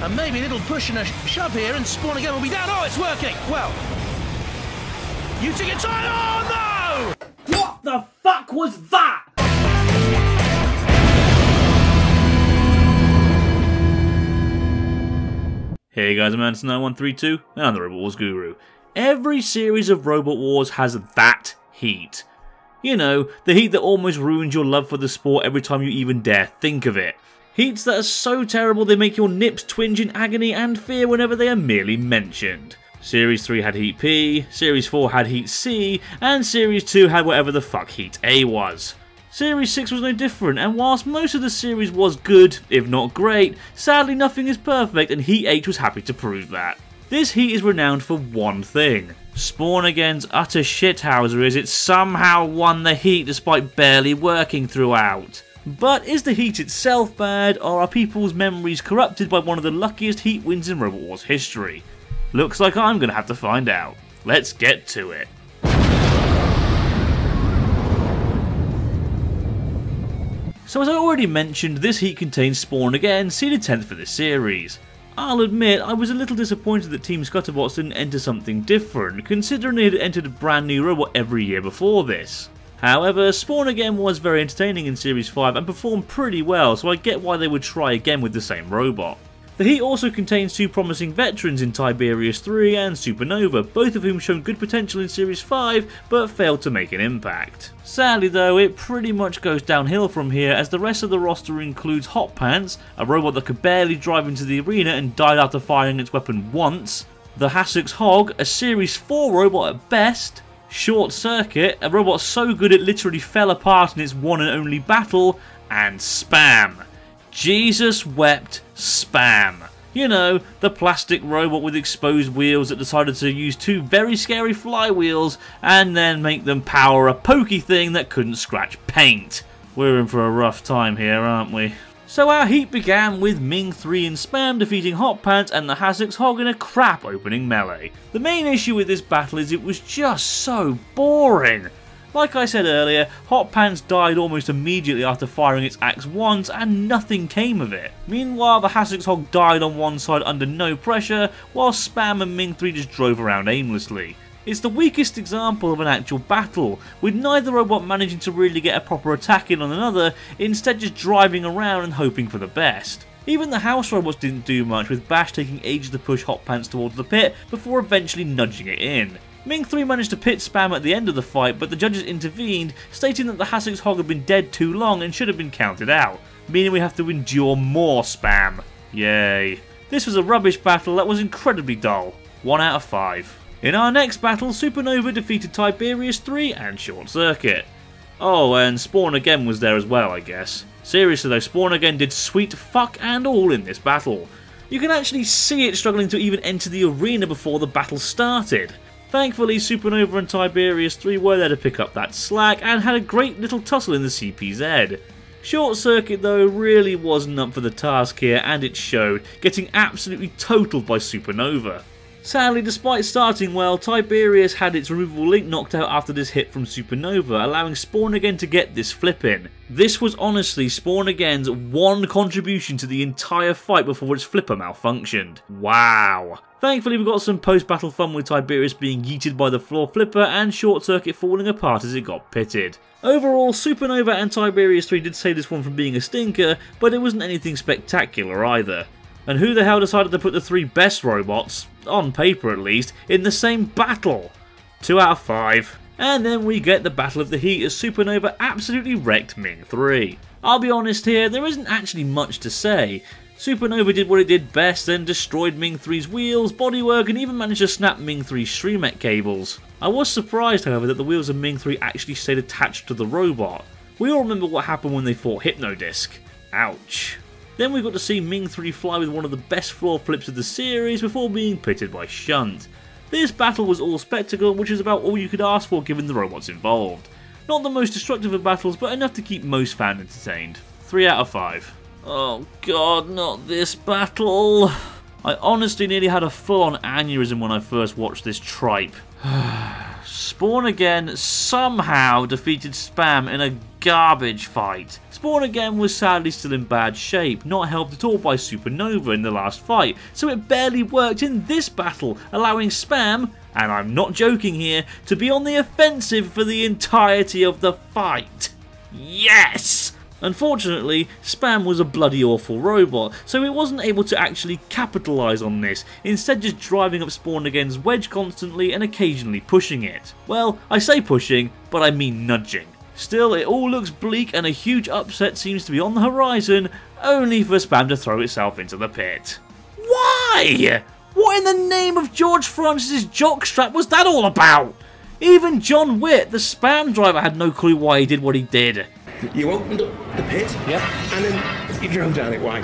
And maybe a little push and a shove here and Spawn Again will be down. Oh, it's working! Well, you took your time. Oh, no! What the fuck was that? Hey guys, I'm Anderson9132, and I'm the Robot Wars Guru. Every series of Robot Wars has that heat. You know, the heat that almost ruins your love for the sport every time you even dare think of it. Heats that are so terrible they make your nips twinge in agony and fear whenever they are merely mentioned. Series 3 had Heat P, Series 4 had Heat C, and Series 2 had whatever the fuck Heat A was. Series 6 was no different, and whilst most of the series was good, if not great, sadly nothing is perfect and Heat H was happy to prove that. This heat is renowned for one thing. Spawn Again's utter shithouser is it somehow won the heat despite barely working throughout. But is the heat itself bad, or are people's memories corrupted by one of the luckiest heat wins in Robot Wars history? Looks like I'm going to have to find out. Let's get to it. So as I already mentioned, this heat contains Spawn Again, seeded 10th for this series. I'll admit, I was a little disappointed that Team Scutterbots didn't enter something different, considering they had entered a brand new robot every year before this. However, Spawn Again was very entertaining in Series 5 and performed pretty well, so I get why they would try again with the same robot. The heat also contains two promising veterans in Tiberius 3 and Supernova, both of whom showed good potential in Series 5 but failed to make an impact. Sadly though, it pretty much goes downhill from here as the rest of the roster includes Hot Pants, a robot that could barely drive into the arena and died after firing its weapon once, the Hassocks Hog, a Series 4 robot at best, Short Circuit, a robot so good it literally fell apart in its one and only battle, and Spam. Jesus wept Spam. You know, the plastic robot with exposed wheels that decided to use two very scary flywheels and then make them power a pokey thing that couldn't scratch paint. We're in for a rough time here, aren't we? So our heat began with Ming 3 and Spam defeating Hot Pants and the Hassocks Hog in a crap opening melee. The main issue with this battle is it was just so boring. Like I said earlier, Hot Pants died almost immediately after firing its axe once and nothing came of it. Meanwhile, the Hassocks Hog died on one side under no pressure, while Spam and Ming 3 just drove around aimlessly. It's the weakest example of an actual battle, with neither robot managing to really get a proper attack in on another, instead just driving around and hoping for the best. Even the house robots didn't do much, with Bash taking ages to push Hot Pants towards the pit before eventually nudging it in. Ming 3 managed to pit Spam at the end of the fight, but the judges intervened, stating that the Hassocks Hog had been dead too long and should have been counted out, meaning we have to endure more Spam. Yay. This was a rubbish battle that was incredibly dull. 1 out of 5. In our next battle, Supernova defeated Tiberius 3 and Short Circuit. Oh, and Spawn Again was there as well, I guess. Seriously though, Spawn Again did sweet fuck and all in this battle. You can actually see it struggling to even enter the arena before the battle started. Thankfully, Supernova and Tiberius 3 were there to pick up that slack and had a great little tussle in the CPZ. Short Circuit though really wasn't up for the task here, and it showed, getting absolutely totaled by Supernova. Sadly, despite starting well, Tiberius had its removable link knocked out after this hit from Supernova, allowing Spawn Again to get this flip in. This was honestly Spawn Again's one contribution to the entire fight before its flipper malfunctioned. Wow. Thankfully we got some post-battle fun with Tiberius being yeeted by the floor flipper and Short Circuit falling apart as it got pitted. Overall, Supernova and Tiberius 3 did save this one from being a stinker, but it wasn't anything spectacular either. And who the hell decided to put the 3 best robots, on paper at least, in the same battle? 2 out of 5. And then we get the Battle of the Heat as Supernova absolutely wrecked Ming 3. I'll be honest here, there isn't actually much to say. Supernova did what it did best and destroyed Ming 3's wheels, bodywork, and even managed to snap Ming 3's Streamet cables. I was surprised, however, that the wheels of Ming 3 actually stayed attached to the robot. We all remember what happened when they fought Hypnodisc. Ouch. Then we got to see Ming 3 fly with one of the best floor flips of the series before being pitted by Shunt. This battle was all spectacle, which is about all you could ask for given the robots involved. Not the most destructive of battles, but enough to keep most fans entertained. 3 out of 5. Oh god, not this battle. I honestly nearly had a full-on aneurysm when I first watched this tripe. Spawn Again somehow defeated Spam in a garbage fight. Spawn Again was sadly still in bad shape, not helped at all by Supernova in the last fight, so it barely worked in this battle, allowing Spam, and I'm not joking here, to be on the offensive for the entirety of the fight. Yes! Unfortunately, Spam was a bloody awful robot, so it wasn't able to actually capitalise on this, instead just driving up Spawn Again's wedge constantly and occasionally pushing it. Well, I say pushing, but I mean nudging. Still, it all looks bleak and a huge upset seems to be on the horizon, only for Spam to throw itself into the pit. Why? What in the name of George Francis's jockstrap was that all about? Even John Witt, the Spam driver, had no clue why he did what he did. You opened up the pit, and then you drove down it. Why?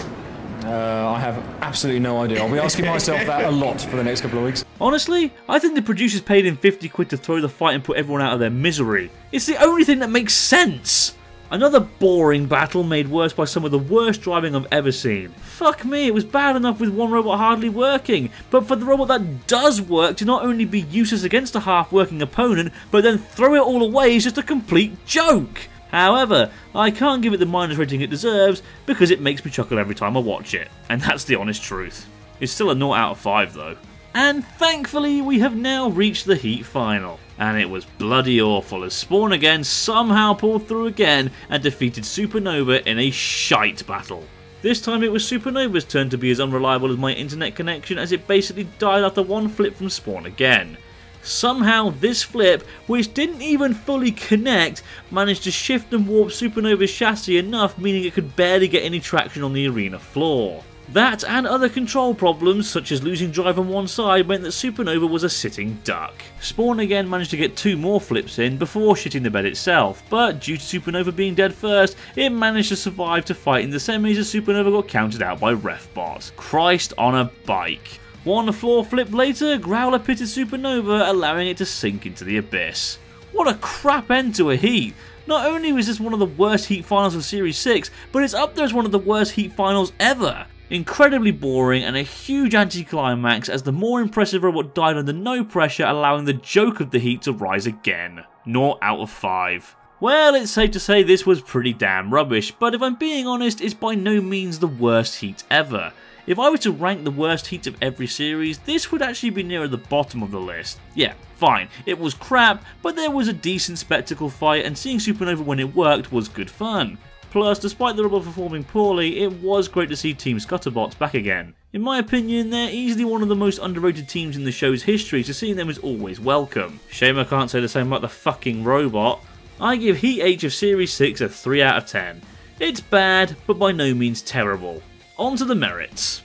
I have absolutely no idea. I'll be asking myself that a lot for the next couple of weeks. Honestly, I think the producers paid him 50 quid to throw the fight and put everyone out of their misery. It's the only thing that makes sense. Another boring battle made worse by some of the worst driving I've ever seen. Fuck me, it was bad enough with one robot hardly working, but for the robot that does work to not only be useless against a half-working opponent, but then throw it all away is just a complete joke. However, I can't give it the minus rating it deserves because it makes me chuckle every time I watch it, and that's the honest truth. It's still a 0 out of 5 though. And thankfully we have now reached the Heat final, and it was bloody awful as Spawn Again somehow pulled through again and defeated Supernova in a shite battle. This time it was Supernova's turn to be as unreliable as my internet connection, as it basically died after one flip from Spawn Again. Somehow this flip, which didn't even fully connect, managed to shift and warp Supernova's chassis enough meaning it could barely get any traction on the arena floor. That and other control problems, such as losing drive on one side, meant that Supernova was a sitting duck. Spawn Again managed to get 2 more flips in before shitting the bed itself, but due to Supernova being dead first, it managed to survive to fight in the semis as Supernova got counted out by Refbot. Christ on a bike. One floor flip later, Growler pitted Supernova, allowing it to sink into the abyss. What a crap end to a Heat! Not only was this one of the worst Heat finals of Series 6, but it's up there as one of the worst Heat finals ever. Incredibly boring and a huge anticlimax as the more impressive robot died under no pressure, allowing the joke of the Heat to rise again. 0 out of 5. Well, it's safe to say this was pretty damn rubbish, but if I'm being honest, it's by no means the worst Heat ever. If I were to rank the worst Heats of every series, this would actually be nearer the bottom of the list. Yeah, fine, it was crap, but there was a decent spectacle fight and seeing Supernova when it worked was good fun. Plus, despite the robot performing poorly, it was great to see Team Scutterbots back again. In my opinion, they're easily one of the most underrated teams in the show's history, so seeing them is always welcome. Shame I can't say the same about the fucking robot. I give Heat H of Series 6 a 3 out of 10. It's bad, but by no means terrible. On to the merits.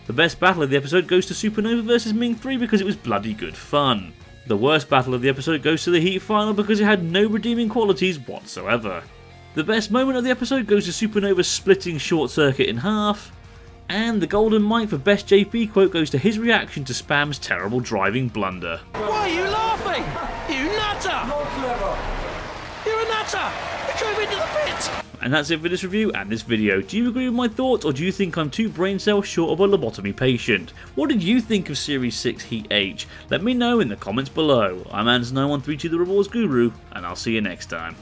The best battle of the episode goes to Supernova vs Ming 3 because it was bloody good fun. The worst battle of the episode goes to the Heat final because it had no redeeming qualities whatsoever. The best moment of the episode goes to Supernova splitting Short Circuit in half. And the golden mic for best JP quote goes to his reaction to Spam's terrible driving blunder. Why are you laughing? You nutter! Not clever. You're a nutter! You drove into the pit! And that's it for this review and this video. Do you agree with my thoughts, or do you think I'm 2 brain cells short of a lobotomy patient? What did you think of Series 6 Heat H? Let me know in the comments below. I'm Anderson913, the Rewards Guru, and I'll see you next time.